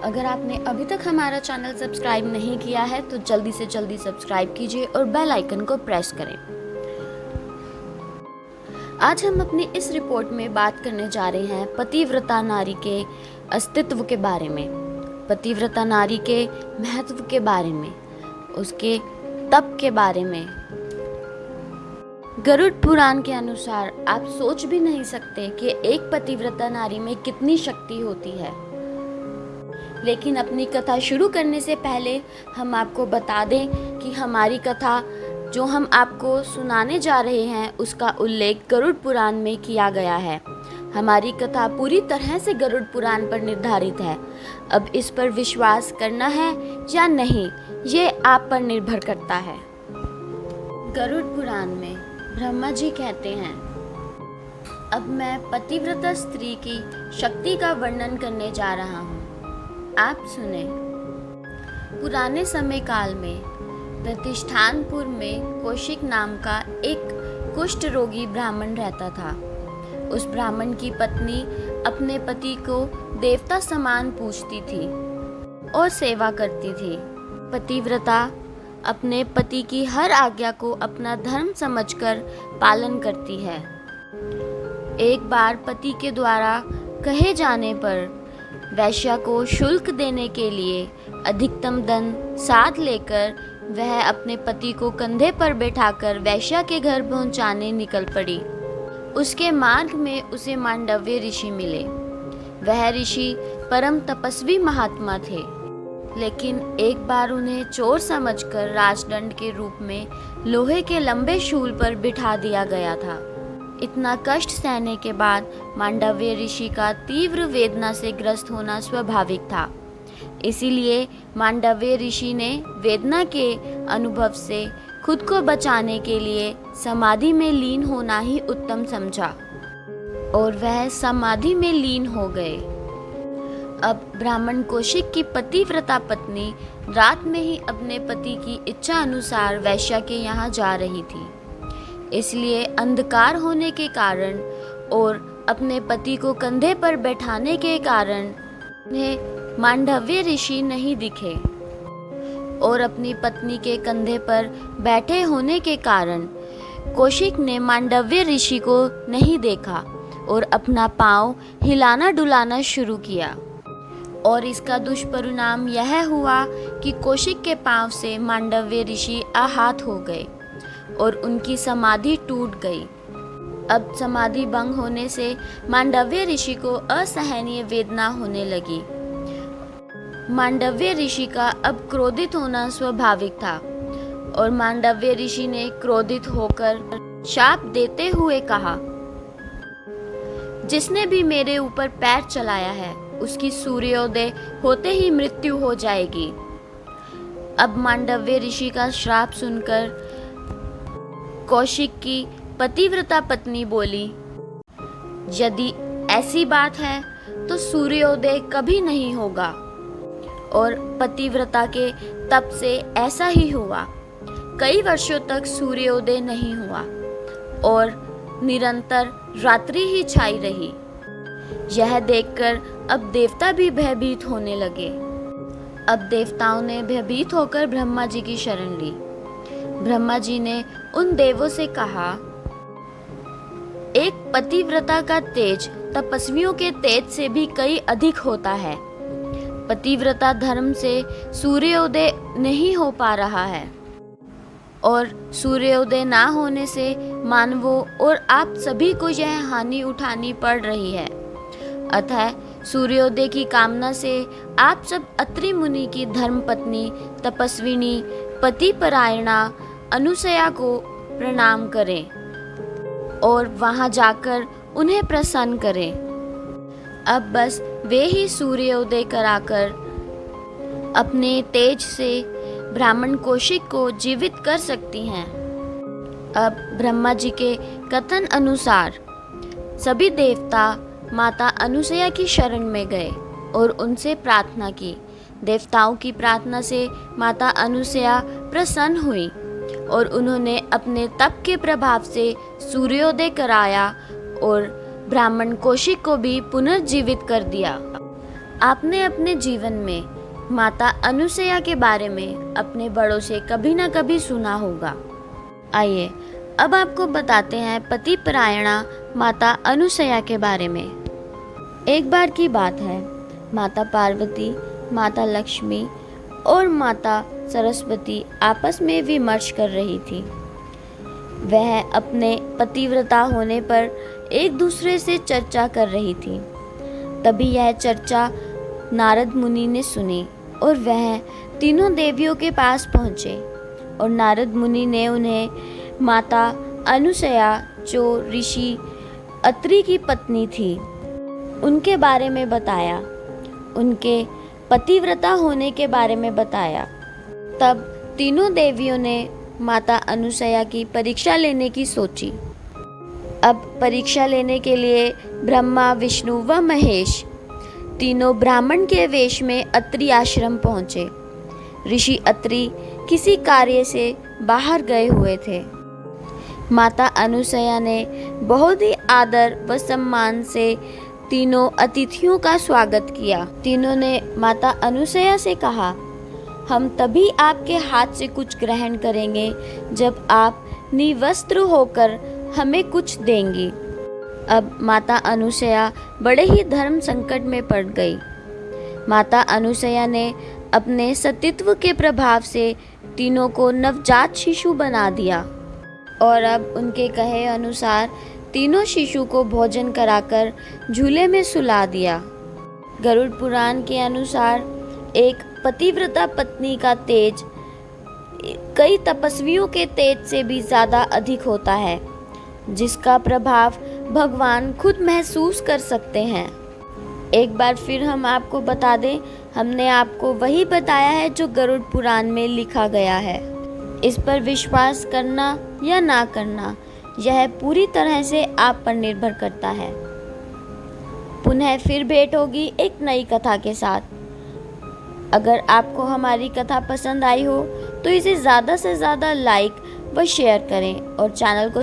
अगर आपने अभी तक हमारा चैनल सब्सक्राइब नहीं किया है तो जल्दी से जल्दी सब्सक्राइब कीजिए और बेल आइकन को प्रेस करें। आज हम अपनी इस रिपोर्ट में बात करने जा रहे हैं पतिव्रता नारी के अस्तित्व के बारे में, पतिव्रता नारी के महत्व के बारे में, उसके तप के बारे में। गरुड़ पुराण के अनुसार आप सोच भी नहीं सकते कि एक पतिव्रता नारी में कितनी शक्ति होती है। लेकिन अपनी कथा शुरू करने से पहले हम आपको बता दें कि हमारी कथा जो हम आपको सुनाने जा रहे हैं उसका उल्लेख गरुड़ पुराण में किया गया है। हमारी कथा पूरी तरह से गरुड़ पुराण पर निर्धारित है। अब इस पर विश्वास करना है या नहीं, ये आप पर निर्भर करता है। गरुड़ पुराण में ब्रह्मा जी कहते हैं, अब मैं पतिव्रता स्त्री की शक्ति का वर्णन करने जा रहा हूँ, आप सुने। पुराने समय काल में प्रतिष्ठानपुर में कौशिक नाम का एक कुष्ठ रोगी ब्राह्मण रहता था। उस ब्राह्मण की पत्नी अपने पति को देवता समान पूजती थी और सेवा करती थी। पतिव्रता अपने पति की हर आज्ञा को अपना धर्म समझकर पालन करती है। एक बार पति के द्वारा कहे जाने पर वैश्या को शुल्क देने के लिए अधिकतम धन साथ लेकर वह अपने पति को कंधे पर बैठाकर वैश्या के घर पहुंचाने निकल पड़ी। उसके मार्ग में उसे मांडव्य ऋषि मिले। वह ऋषि परम तपस्वी महात्मा थे, लेकिन एक बार उन्हें चोर समझकर राजदंड के रूप में लोहे के लंबे शूल पर बिठा दिया गया था। इतना कष्ट सहने के बाद मांडव्य ऋषि का तीव्र वेदना से ग्रस्त होना स्वाभाविक था। इसीलिए मांडव्य ऋषि ने वेदना के अनुभव से खुद को बचाने के लिए समाधि में लीन होना ही उत्तम समझा और वह समाधि में लीन हो गए। अब ब्राह्मण कौशिक की पतिव्रता पत्नी रात में ही अपने पति की इच्छा अनुसार वैश्या के यहाँ जा रही थी। इसलिए अंधकार होने के कारण और अपने पति को कंधे पर बैठाने के कारण उन्हें मांडव्य ऋषि नहीं दिखे और अपनी पत्नी के कंधे पर बैठे होने के कारण कौशिक ने मांडव्य ऋषि को नहीं देखा और अपना पांव हिलाना डुलाना शुरू किया। और इसका दुष्परिणाम यह हुआ कि कौशिक के पांव से मांडव्य ऋषि आहत हो गए और उनकी समाधि टूट गई। अब समाधि भंग होने से मांडव्य ऋषि को असहनीय वेदना होने लगी। मांडव्य ऋषि का अब क्रोधित होना स्वाभाविक था और मांडव्य ऋषि ने क्रोधित होकर शाप देते हुए कहा, जिसने भी मेरे ऊपर पैर चलाया है उसकी सूर्योदय होते ही मृत्यु हो जाएगी। अब मांडव्य ऋषि का श्राप सुनकर कौशिक की पतिव्रता पत्नी बोली, यदि ऐसी बात है तो सूर्योदय कभी नहीं होगा। और पतिव्रता के तप से ऐसा ही हुआ। कई वर्षों तक सूर्योदय नहीं हुआ और निरंतर रात्रि ही छाई रही। यह देखकर अब देवता भी भयभीत होने लगे। अब देवताओं ने भयभीत होकर ब्रह्मा जी की शरण ली। ब्रह्मा जी ने उन देवों से कहा, एक पतिव्रता का तेज तपस्वियों के तेज से भी कई अधिक होता है। पतिव्रता धर्म से सूर्योदय नहीं हो पा रहा है और सूर्योदय ना होने से मानवों और आप सभी को यह हानि उठानी पड़ रही है। अतः सूर्योदय की कामना से आप सब अत्रि मुनि की धर्म पत्नी तपस्विनी पतिपरायणा अनुसया को प्रणाम करें और वहां जाकर उन्हें प्रसन्न करें। अब बस वे ही सूर्योदय कराकर अपने तेज से ब्राह्मण कौशिक को जीवित कर सकती हैं। अब ब्रह्मा जी के कथन अनुसार सभी देवता माता अनुसया की शरण में गए और उनसे प्रार्थना की। देवताओं की प्रार्थना से माता अनुसया प्रसन्न हुई और उन्होंने अपने तप के प्रभाव से सूर्योदय कराया और ब्राह्मण कौशिक को भी पुनर्जीवित कर दिया। आपने अपने जीवन में माता अनुसया के बारे में अपने बड़ों से कभी ना कभी सुना होगा। आइए अब आपको बताते हैं पतिपरायणा माता अनुसया के बारे में। एक बार की बात है, माता पार्वती, माता लक्ष्मी और माता सरस्वती आपस में विमर्श कर रही थी। वह अपने पतिव्रता होने पर एक दूसरे से चर्चा कर रही थी। तभी यह चर्चा नारद मुनि ने सुनी और वह तीनों देवियों के पास पहुँचे और नारद मुनि ने उन्हें माता अनुसया, जो ऋषि अत्रि की पत्नी थी, उनके बारे में बताया, उनके पतिव्रता होने के बारे में बताया। तब तीनों देवियों ने माता अनुसया की परीक्षा लेने की सोची। अब परीक्षा लेने के लिए ब्रह्मा, विष्णु व महेश तीनों ब्राह्मण के वेश में अत्रि आश्रम पहुँचे। ऋषि अत्रि किसी कार्य से बाहर गए हुए थे। माता अनुसया ने बहुत ही आदर व सम्मान से तीनों अतिथियों का स्वागत किया। तीनों ने माता अनुसया से कहा, हम तभी आपके हाथ से कुछ ग्रहण करेंगे जब आप निवस्त्र होकर हमें कुछ देंगी। अब माता अनुसया बड़े ही धर्म संकट में पड़ गई। माता अनुसया ने अपने सतीत्व के प्रभाव से तीनों को नवजात शिशु बना दिया और अब उनके कहे अनुसार तीनों शिशु को भोजन कराकर झूले में सुला दिया। गरुड़ पुराण के अनुसार एक पतिव्रता पत्नी का तेज कई तपस्वियों के तेज से भी ज़्यादा अधिक होता है, जिसका प्रभाव भगवान खुद महसूस कर सकते हैं। एक बार फिर हम आपको बता दें, हमने आपको वही बताया है जो गरुड़ पुराण में लिखा गया है। इस पर विश्वास करना या ना करना यह पूरी तरह से आप पर निर्भर करता है। पुनः फिर भेंट होगी एक नई कथा के साथ। अगर आपको हमारी कथा पसंद आई हो तो इसे ज़्यादा से ज़्यादा लाइक व शेयर करें और चैनल को